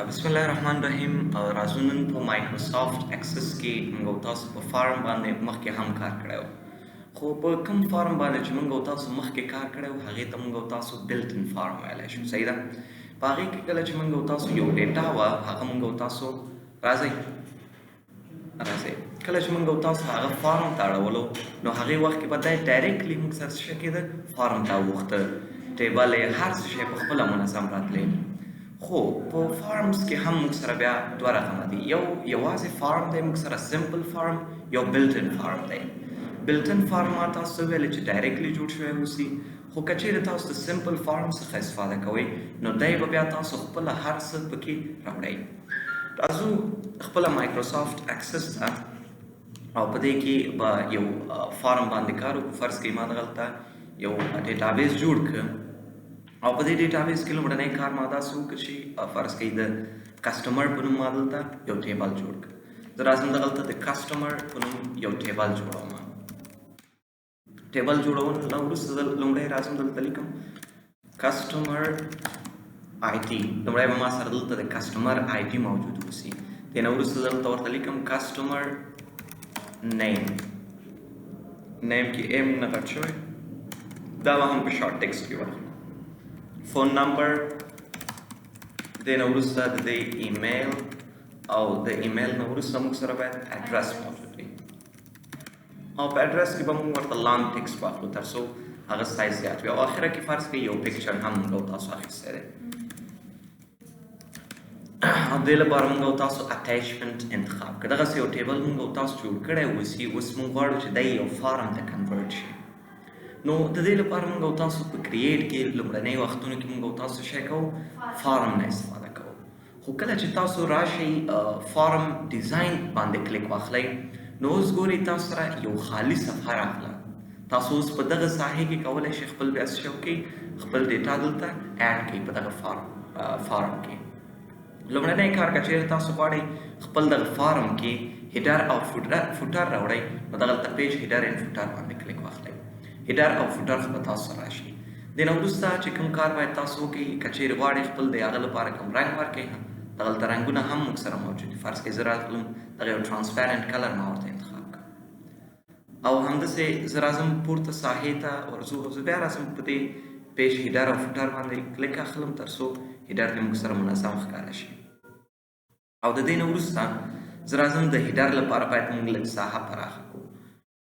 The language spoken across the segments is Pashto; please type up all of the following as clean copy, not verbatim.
بسم الله الرحمن الرحیم. راځو نن په مایکروسافټ اکسس کې موږ تاسو په فارم باندې مخکې هم کار کړی خو په کوم فارم باندې چې موږ تاسو مخکې کار کړی هغې ته موږ تاسو بلټ ان فارم ویلی شو. صحیح ده. په هغې کې کله چې موږ تاسو یو ډیټا وه هغه موږ تاسو راځئ کله چې موږ تاسو هغه فارم ته اړولو نو هغې وخت کې به دا ډایرکټلی موږ سره څه کېده فارم ته وغوښته ټیبل یې هر څه شی په خپله منظم راتلی. خو په فارمز کې هم موږ سره بیا دوه رقمه دي. یوازې فارم دی موږ سره سمپل فارم، یو بلټن فارم دی. بلټن فارم ما تاسو ویلې چې ډایرکټلی جوړ شوی اوسي، خو که چیرې تاسو د سمپل فارم څخه استفاده کوئ نو دی به بیا تاسو خپله هر څه پکې راوړئ. راځو خپله مایکروسافټ اکسس ته او په دې کې به یو فارم باندې کار وکړو. فرض کړئ ما دغلته یو ډیټابیس جوړ کړ او په دې ډیټابیس کې لومړنی کار ما داسې وکړ چې فرض کړئ د کسټمر په نوم ما دلته یو ټیبل جوړ کړ. زه راځم دغلته د کسټمر په نوم یو ټیبل جوړوم. ټیبل جوړولو نه وروسته زه لومړی راځم دلته لیکم کسټمر آی ټي. لومړی به ما سره دلته د کسټمر آی ټي موجود اوسي. دې نه وروسته دلته ورته لیکم کسټمر نیم. نیم کې ایم نه غټ شوی، دا به هم په شارټ ټیکسټ کې واخلو. فون نمبر، دې نه وروسته د دې ایمیل او د ایمیل نه وروسته موږ سره باید اډرس موجود وي او په اډرس کې به موږ ورته لانګ ټیکسټ واخلو تر څو هغه سایز زیات وي او اخره کې فرض کړئ یو پکچر هم موږ تاسو اخیستی دی او دې لپاره موږ تاسو اټیچمنټ انتخاب کړه. دغسې یو ټیبل موږ تاسو جوړ کړی اوسي، اوس موږ غواړو چې دی یو فارم ته کنورټ شي. نو د دې لپاره موږ تاسو په کریټ کې لومړنۍ وختونو کې موږ تاسو شی کوو فارم نه استفاده کوو. خو کله چې تاسو راشئ فارم ډیزاین باندې کلیک واخلئ نو اوس ګورئ تاسو سره یو خالي صفحه راغله. تاسو اوس په دغه ساحې کې کولی شئ خپل بیا څه شی وکړئ، خپل ډیټا دلته اډ کړئ په دغه فارم کې. لومړنی کار که چیرې تاسو غواړئ خپل دغه فارم کې هیډر او فوټر راوړئ نو دغلته پیج هیډر اینډ فوټر باندې کلیک واخلئ. هیډر او فوټر خو به تاسو سره راشي. دې نه وروسته چې کوم کار باید تاسو وکړئ، که چیرې غواړئ خپل د هغه لپاره کوم رنګ ورکړئ دغلته رنګونه هم موږ سره موجود دي. فرض کړئ زه راتلم دغه یو ټرانسپیرنټ کلر ما ورته انتخاب کړم او همداسې زه راځم پورته ساحې ته ورځو او زه بیا راځم په دې پیج هیډر او فوټر باندې کلیک اخلم تر څو هیډر دې موږ سره منظم ښکاره شي. او د دې نه وروسته زه راځم د هیډر لپاره باید موږ لږ ساحه پراخه کړو.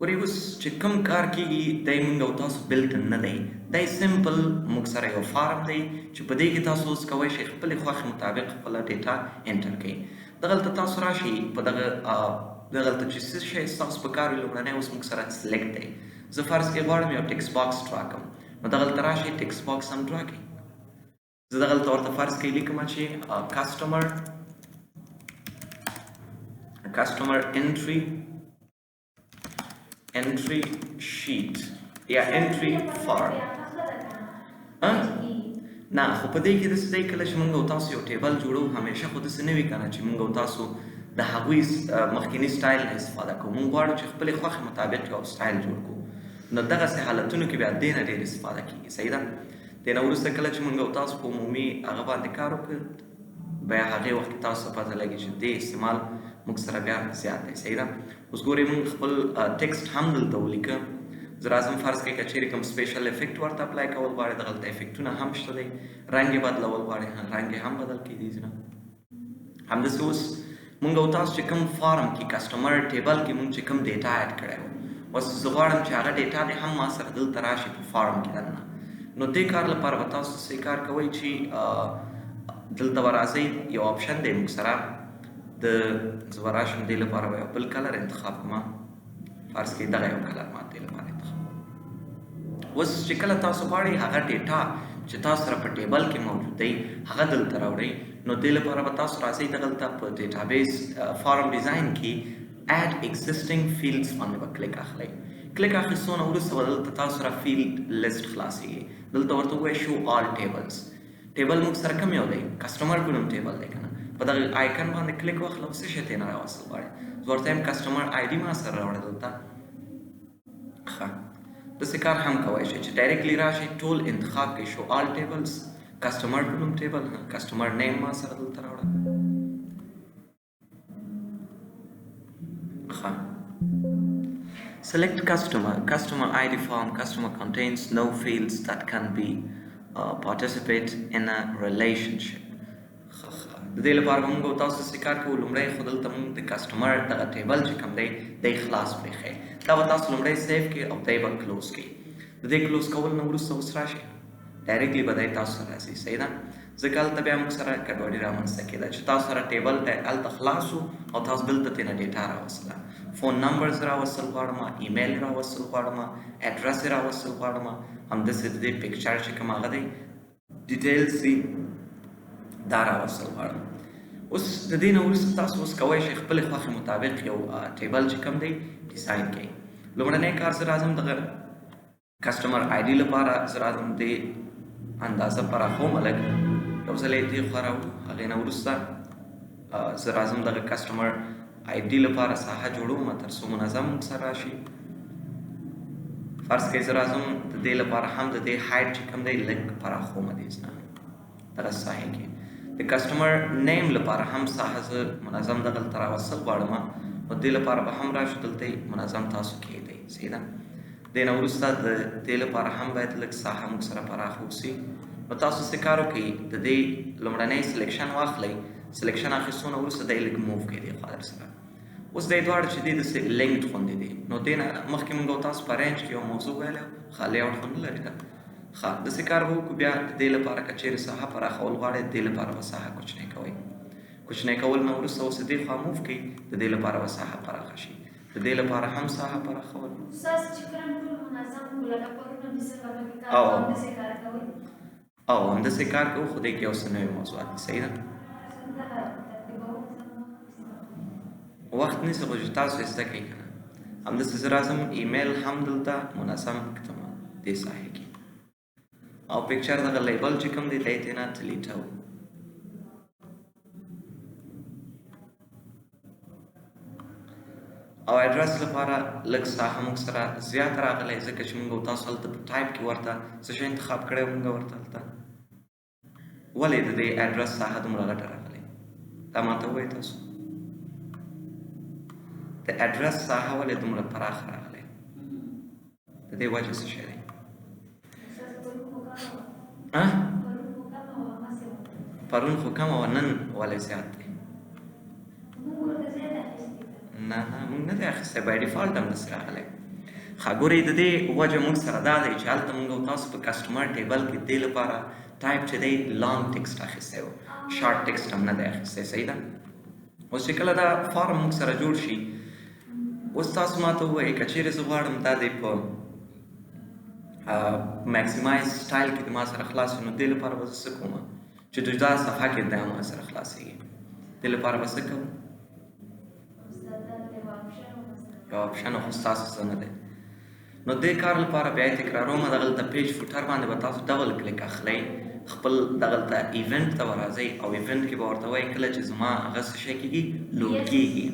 ګورئ اوس چې کوم کار کېږي دی موږ او تاسو بلټن نه دی، دی سمپل موږ سره یو فارم دی چې په دې کې تاسو اوس کولی شئ خپلې خوښې مطابق خپله ډیټا انټر کړئ. دغلته تاسو راشئ په دغلته چې څه شی ستاسو په کار وي لومړنی اوس موږ سره سلیکټ دی. زه فرض کړئ غواړم یو ټکس باکس ډرا کړم نو دغلته راشئ ټکس باکس هم ډرا کړئ. زه دغلته ورته فرض کړئ لیکم چې کسټمر entry sheet یا entry form. نه خو په دې کې داسې دی کله چې موږ او تاسو یو ټیبل جوړو همیشه خو داسې نه وي که نه چې موږ او تاسو د هغوی مخکیني سټایل نه استفاده کوو. موږ غواړو چې خپلې خوښې مطابق یو سټایل جوړ کړو نو دغسې حالتونو کې بیا دې نه ډېر استفاده کېږي. صحیح ده. دې نه وروسته کله چې موږ او تاسو په عمومي هغه باندې کار وکړ بیا هغې وخت کې تاسو ته پته لګي چې دې استعمال موږ سره بیا زیات دی. صحیح ده. اوس ګورئ موږ خپل ټیکسټ هم دلته ولیکه. زه راځم فرض کړئ که چیرې کوم سپیشل افیکټ ورته اپلای کول غواړئ دغلته افیکټونه هم شته دی. رنګ یې بدلول غواړئ رنګ یې هم بدل کیدی شي. همداسې اوس موږ او تاسو چې کوم فارم کې کسټمر ټیبل کې موږ چې کوم ډیټا اډ کړی و اوس زه غواړم چې هغه ډیټا دې هم ما سره دلته راشي په فارم کې دننه. نو دې کار لپاره به تاسو څه کار کوئ چې دلته به راځئ یو آپشن دی موږ سره زه به راشم دې لپاره به یو بل کلر انتخاب کړم. فرض کړئ دغه یو کلر ما دې لپاره انتخاب. اوس چې کله تاسو غواړئ هغه ډیټا چې تاسو سره په ټیبل کې موجود دی هغه دلته راوړئ نو دې لپاره به تاسو راځئ دغلته په ډیټابیس فارم ډیزاین کې اډ ایگزسټینګ فیلډز باندې به کلیک اخلئ. کلیک اخیستو نه وروسته به دلته تاسو سره فیلډ لیسټ خلاصېږي. دلته ورته ووایئ شو آل ټیبلز. ټیبل موږ سره کوم یو دی کسټمر په نوم ټیبل دی که نه. په دغه آیکن باندې کلیک واخله او څه شی ته یې نه راوستل غواړئ. زه ورته یم کسټمر آی ډي ما سره راوړه دلته. ښه داسې کار هم کولی شئ چې ډایرکټلی راشئ ټول انتخاب کړئ شو آل ټیبلز کسٹمر په نوم ټیبل کسٹمر نیم ما سره دلته راوړه select customer ID form contains no fields that can be participate in a relationship د دې لپاره موږ تاسو څه کار کوو لومړی خو دلته موږ د کسټمر دغه ټیبل چې کوم دی دی خلاص پرېښی دا به تاسو لومړی سیف کړئ او دی به کلوز کړئ د دې کلوز کول نه وروسته اوس راشئ ډایرکټلی به دی تاسو سره راځي صحیح ده ځکه هلته بیا موږ سره ګډوډي رامنځته کېده چې تاسو سره ټیبل دی هلته خلاص و او تاسو دلته ترېنه ډیټا راوستله فون نمبرز راوستل غواړم ایمیل راوستل غواړم اډرس یې راوستل غواړم همداسې د دې پکچر چې کوم هغه دی ډیټیلز دي دا راوستل غواړم اوس د دې نه وروسته تاسو اوس کولی شئ خپلې خوښې مطابق یو ټیبل چې کوم دی ډیزاین کړئ لومړنی کار زه راځم دغه کسټمر آی ډي لپاره زه راځم د اندازه پراخومه لږ یو ځل یې دې خوا راوړو هغې نه وروسته زه راځم دغه کسټمر آی ډي لپاره ساحه جوړوم تر څو منظم سره راشي فرض کړئ زه راځم د دې لپاره هم د دې هایټ چې کوم دی لږ پراخومه دې زه دغه ساحې کې د کسټمر نیم لپاره هم ساحه زه منظم دغلته راوستل غواړم نو دې لپاره به هم راشو دلته منظم تاسو کېدئ صحیح ده دې نه وروسته د دې لپاره هم باید لږ ساحه موږ سره پراخه اوسي نو تاسو څه کار وکړئ د دې لومړنی سلیکشن واخلئ سلیکشن اخیستو نه وروسته دی لږ موو کړئ دې خوا در سره اوس دی دواړه چې دی داسې لینکډ غوندې دي نو دې نه مخکې موږ او تاسو په رینج کې یو موضوع ویلی ښه لیاوټ خو نه لري ده ښه داسې کار به وکړو بیا د دې لپاره که چیرې ساحه پراخول غواړئ د دې لپاره به ساحه کوچنۍ کوئ کوچنۍ کول نه وروسته اوس دې خوا موف کړئ د دې لپاره به ساحه پراخه شي د دې لپاره هم ساحه پراخول او همداسې کار کوو خو دې کې یو څه نوي موضوعات دي صحیح ده وخت نیسي خو چې تاسو یې زده کوئ که نه همداسې زه راځم ایمیل هم دلته منظم کړم دې ساحې کې او پکچر دغه لیبل چې کوم دی دی ترېنه ډیلیټوو او اډرس لپاره لږ ساحه موږ سره زیات راغلی ځکه چې موږ او تاسو هلته په ټایپ کې ورته څه شی انتخاب کړی موږ ورته هلته ولې د دې اډرس ساحه دومره غټه راغلی دا ماته ووایئ تاسو د اډرس ساحه ولې دومره پراخه راغلی د دې وجه څه شی دی پرون خو کمه وه نن ولې زیات دی نه موږ نه دی اخیستی بای ډیفالټ همداسې راغلی ښه ګورئ د دې وجه موږ سره دا دی چې هلته موږ او تاسو په کسټمر ټیبل کې دې لپاره ټایپ چې دی لانګ ټکسټ اخیستی و شارټ ټکسټ هم نه دی اخیستی صحیح ده اوس چې کله دا فارم موږ سره جوړ شي اوس تاسو ماته ووایئ که چیرې زه غواړم دا دی په میکسیمایز سټایل کې د ما سره خلاص وي نو دې لپاره به زه څه کوم چې جدا صفحه کې دا ما سره خلاصېږي دې لپاره به څه کوم یو آپشن خو ستاسو څه نه دی نو دې کار لپاره بیا یې تکراروم دغلته پیج فوټر باندې به تاسو ډبل کلیک اخلئ خپل دغلته ایونټ ته به راځئ او ایونټ کې به ورته وایئ کله چې زما هغه څه شی کېږي لوډ کېږي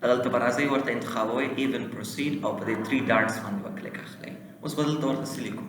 دغلته به راځئ ورته انتخابوئ ایون پروسیډ او په دې 3 ډاټس باندې به کلیک اخلئ اوس به دلته ورته څه لیکو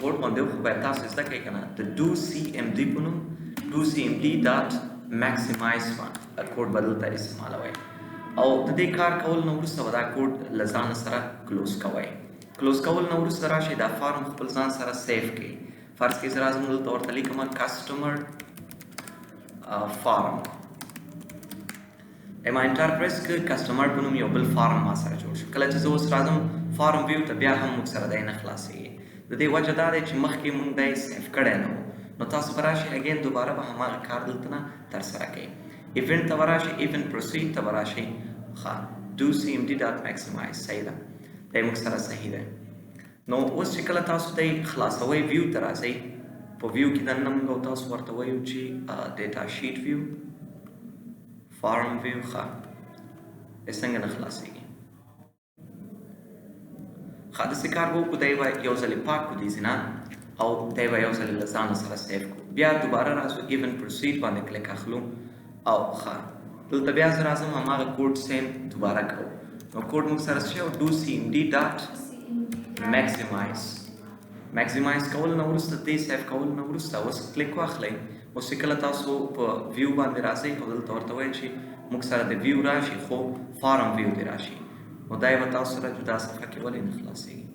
کوډ باندې خو باید تاسو زده کړئ که نه د ډو سی ایم ډي په نوم ډو سی ایم ډي ډاټ میکسیمایز کوډ به دلته استعمالوئ او د دې کار کول نه وروسته به دا کوډ له ځان سره کلوز کوئ کلوز کول نه وروسته راشئ دا فارم خپل ځان سره سیف کړئ فرض کړئ زه راځم دلته ورته لیکم کسټمر فارم ما انټر پریس کړ کسټمر په نوم یو بل فارم ما سره جوړ شو کله چې زه اوس راځم فارم ویو ته بیا هم موږ سره دی نه خلاصېږي د دې وجه دا دی چې مخکې موږ دی سیف کړی نه و نو تاسو به راشئ اګین دوباره به هماغه کار دلته نه ترسره کوئ ایونټ ته به راشئ ایونټ پروسیډ ته به راشئ ښه ډو سی ایم ډي ډاټ میکسیمایز صحیح ده دی موږ سره صحیح دی نو اوس چې کله تاسو دی خلاصوئ ویو ته راځئ په ویو کې دننه موږ او تاسو ورته وایو چې ډیټا شیټ ویو فارم ویو ښه څنګه نه خلاصېږي ښه داسې کار به وکړو دی به یو ځلې پاک کړو دې ځینه او دی به یو ځلې له ځانه سره سیف کړو بیا دوباره راځو ایون پروسیډ باندې کلیک اخلو او ښه دلته بیا زه راځم هماغه کوډ سیم دوباره کوو نو کوډ موږ سره څه ډو سی ایم ډي ډاټ میکسیمایز کول نه وروسته دې سیف کول نه وروسته اوس کلیک واخلئ. اوس چې کله تاسو په ویو باندې راځئ نو دلته ورته وایي چې موږ سره د ویو راشي خو فارم ویو دې راشي، نو دا یې به تاسو سره جدا صفحه کې ولې نه خلاصېږي؟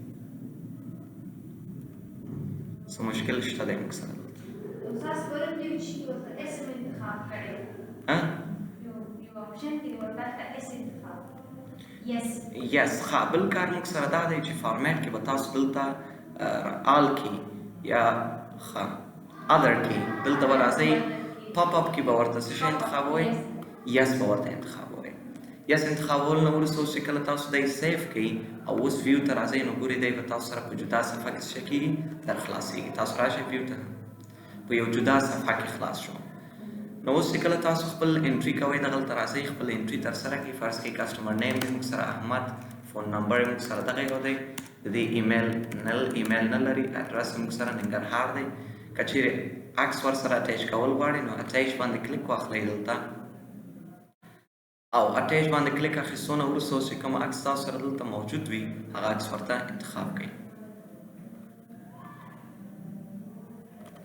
څه مشکل شته دی موږ سره دلته؟ استاد ورته چې ورته اسم انتخاب کړی یو آپشن کې ورته اسم انتخاب یس ښه. بل کار موږ سره دا دی چې فارمیټ کې به تاسو دلته آل کې یا ښه ادر کې دلته به راځئ پاپ اپ کې به ورته څه شی انتخابوئ؟ یس به ورته انتخابوئ. یس انتخابول نه وروسته اوس چې کله تاسو دی سیف کړئ او اوس ویو ته راځئ نو ګورئ دی به تاسو سره په جدا صفحه کې څه کېږي؟ در خلاصېږي. تاسو راشئ ویو ته په یو جدا صفحه کې خلاص شو. نو اوس چې کله تاسو خپل انټري کوئ دغلته راځئ خپل انټري ترسره کړئ. فرض کړئ کسټمر نیم دی موږ سره احمد، فون نمبر یې موږ سره دغه یو دی، د دې ایمیل نه لري، اډرس موږ سره ننګرهار دی. که چیرې عکس ورسره اټیچ کول غواړئ نو اټیچ باندې کلیک واخلئ دلته او اټیچ باندې کلیک اخیستو نه وروسته اوس چې کوم عکس تاسو سره دلته موجود وي هغه عکس ورته انتخاب کړئ.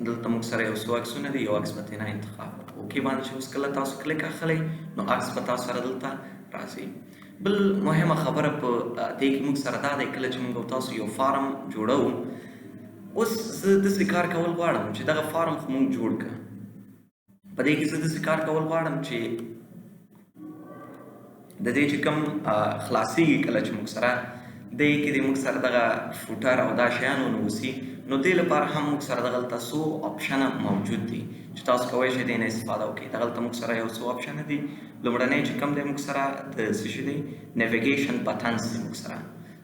دلته موږ سره یو څو عکسونه دي، یو عکس به ترېنه انتخاب کړو. اوکې باندې چې اوس کله تاسو کلیک اخلئ نو عکس به تاسو سره دلته راځي. بل مهمه خبره په دې کې موږ سره دا دی کله چې موږ تاسو یو فارم جوړوو، اوس زه داسې کار کول غواړم چې دغه فارم خو موږ جوړ کړه. په دې کې زه داسې کار کول غواړم چې د دې چې کوم خلاصېږي کله چې موږ سره دې کې د موږ سره دغه فوټر او دا شیان ونوسي نو دې لپاره هم موږ سره دغلته څو آپشنه موجود دي چې تاسو کولی شئ دې نه استفاده وکړئ. دغلته موږ سره یو څو آپشنه دي. لومړنی چې کوم دی موږ سره د څه شي دی نیویګیشن بټنز دی موږ سره.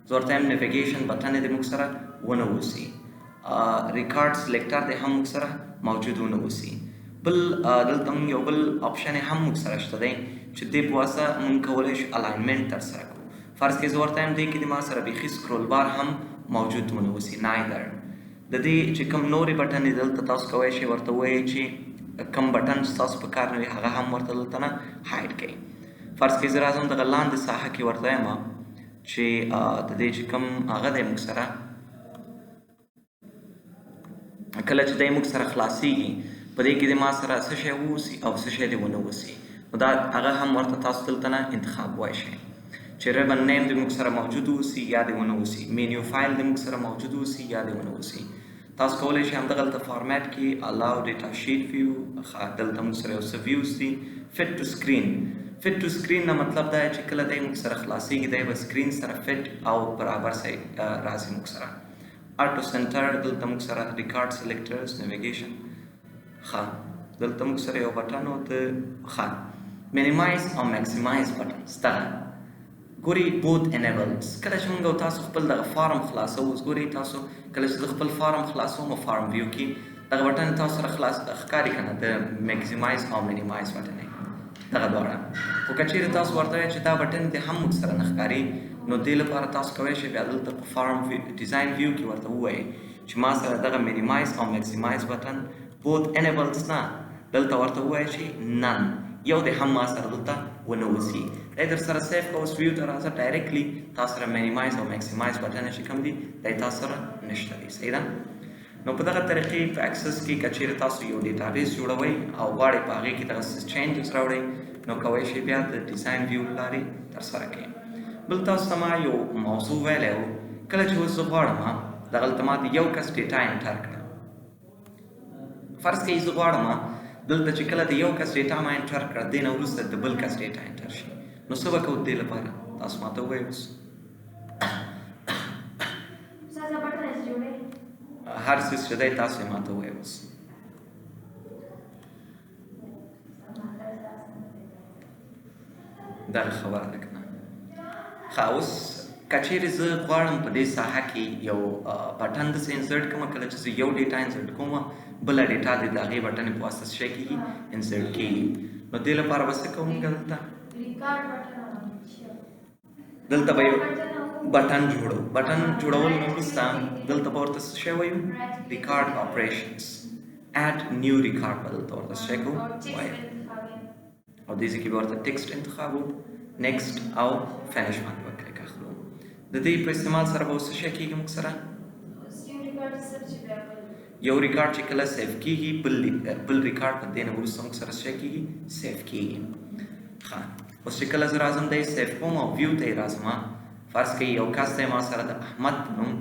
زه ورته یم نیویګیشن بټن دی موږ سره ونوسي. ریکارډ سلیکټر دی هم موږ سره موجود ونوسي. بل دلته موږ یو بل آپشن هم موږ سره شته دی چې دې په واسطه موږ کولی شو الاینمنټ ترسره کړو. فرض کړئ زه ورته یم دې کې د ما سره بیخي سکرول بار هم موجود ونوسي نایدر. د دې چې کوم نورې بټن دي دلته تاسو کولی شئ ورته ووایئ چې کوم بټن چې تاسو په کار نه وي هغه هم ورته دلته نه هایډ کړئ. فرض کړئ زه راځم دغه لاندې ساحه کې ورته یم چې د دې چې کوم هغه دی موږ سره کله چې دی موږ سره خلاصېږي په دې کې د ما سره څه شی واوسي او څه شی دې ونه اوسي نو دا هغه هم ورته تاسو دلته نه انتخاب وای شئ چې ریبن نیم د موږ سره موجود اوسي یا دې ونه اوسي، مینیو فایل د موږ سره موجود اوسي یا دې ونه اوسي. تاسو کولی شئ همدغلته فارمیټ کې الاو ډیټا شیټ ویو دلته موږ سره یو څه ویوز دي. فټ ټو سکرین نه مطلب دا چې کله دی موږ سره خلاصېږي دی به سکرین سره فټ او برابر راځي موږ سره. آټو سنټر دلته موږ سره ریکارډ سلیکټرز نیویګیشن دلته موږ سره یو بټن او ته مینیمایز او میکسیمایز بټنز دغه ګوري بوت انیبلز. کله چې موږ تاسو خپل دغه فارم خلاصو اوس ګوري تاسو کله چې خپل فارم خلاصو نو فارم ویو کې دغه بټن تاسو سره خلاص ښکاري که نه د میکسیمایز او مینیمایز بټن دغه دواړه. خو که چیرې تاسو ورته وایئ چې دا بټن دې هم موږ سره نه ښکاري نو دې لپاره تاسو کولی شئ بیا دلته په فارم ډیزاین ویو کې ورته ووایئ چې ما سره دغه مینیمایز او میکسیمایز بټن بوت انیبلز نه دلته ورته ووایئ چې نن یو د هم ما سره دلته ونه اوسي. دی در سره سیف که اوس ویو ته راځه ډایرکټلی تاسو سره مینیمایز او میکسیمایز بټن چې کوم دي دی تاسو سره نشته دی. صحیح ده؟ نو په دغه طریقې په اکسس کې که چیرې تاسو یو ډیټابیس جوړوئ او غواړئ په هغې کې دغه چینجز راوړئ نو کولی شئ بیا د ډیزاین ویو له لارې ترسره کړئ. بل تاسو ته ما یو موضوع ویلی و کله چې اوس زه غواړم دغلته ما د یو کس ډیټا انټر کړه. فرض کړئ زه غواړم دلته چې کله د یو کس ډیټا ما انټر کړه دې نه وروسته د بل کس ډیټا انټر شي نو څه به کوو دې لپاره تاسو ما ته ووایئ اوس هر څه چې دی تاسو یې ما ته ووایئ اوس. دغه خبره ده که نه. ښه اوس که چیرې زه غواړم په دې ساحه کې یو بټن داسې انسرټ کړم کله چې زه یو ډیټا انسرټ کوم بله ډیټا د هغې بټن په واسطه څه شی کېږي انسرټ کېږي نو دې لپاره به څه کوو موږ دلته به یو بټن جوړو. بټن جوړولو نه وروسته دلته به ورته څه شی وایو ریکارډ اپریشنز اډ نیو ریکارډ به دلته ورته څه شی کوو وایو او دې ځای کې به ورته ټیکسټ انتخابو نیکسټ او فینش باندې به کلیک اخلو. د دې په استعمال سره به اوس څه شی کېږي موږ سره یو ریکارډ سرچ بیا یو ریکارډ چې کله سیف کېږي بل ریکارډ په دې نه وروسته موږ سره څه شی کېږي سیف کېږي ښه اوس چې کله زه راځم دی سیف کوم او ویو ته یې راځم فرض کړئ یو کس دی ما سره د احمد په نوم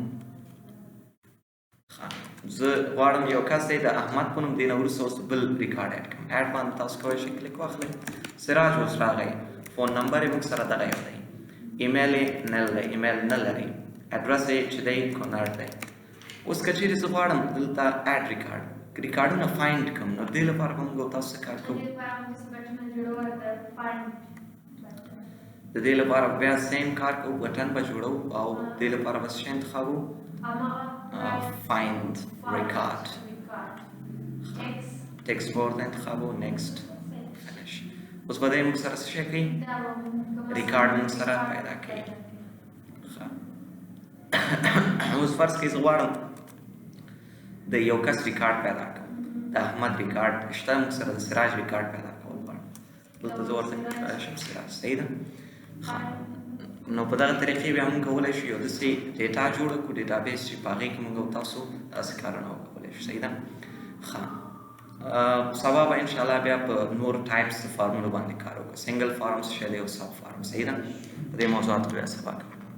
زه غواړم یو کس دی د احمد په نوم دې نه وروسته اوس بل ریکارډ اډ کړم اډ باندې تاسو کولی شئ کلیک واخلئ سراج اوس راغی فون نمبر یې موږ سره دغه یو دی ایمیل یې نل دی ایمیل نه لري اډرس یې چې دی کونړ دی اوس که چیرې زه غواړم دلته اډ ریکارډونه فایند کړم نو دې لپاره به موږ تاسو څه کار کوو د دې لپاره بیا سیم کار کوو بټن به جوړو او دې لپاره به څه انتخابو find record text board انتخابو next finish اوس به دې موږ سره څه شی کوي ریکارډ موږ سره پیدا کوي اوس فرض کړئ زه غواړم د یو کس ریکارډ پیدا کړم د احمد ریکارډ شته موږ سره د سراج ریکارډ پیدا کول غواړم دلته زه ورته کولی شم سراج صحیح ده نو په دغه طریقې بیا موږ کولی شو یو داسې ډیټا جوړه کړو ډیټابیس چې په هغې کې موږ او تاسو داسې کارونه وکولی شو صحیح ده ښه سبا به انشاءالله بیا په نور ټایپس د فارمونو باندې کار وکړو سنګل فارم څه شی دی او سب فارم صحیح ده په دې موضوعاتو بیا سبا کوو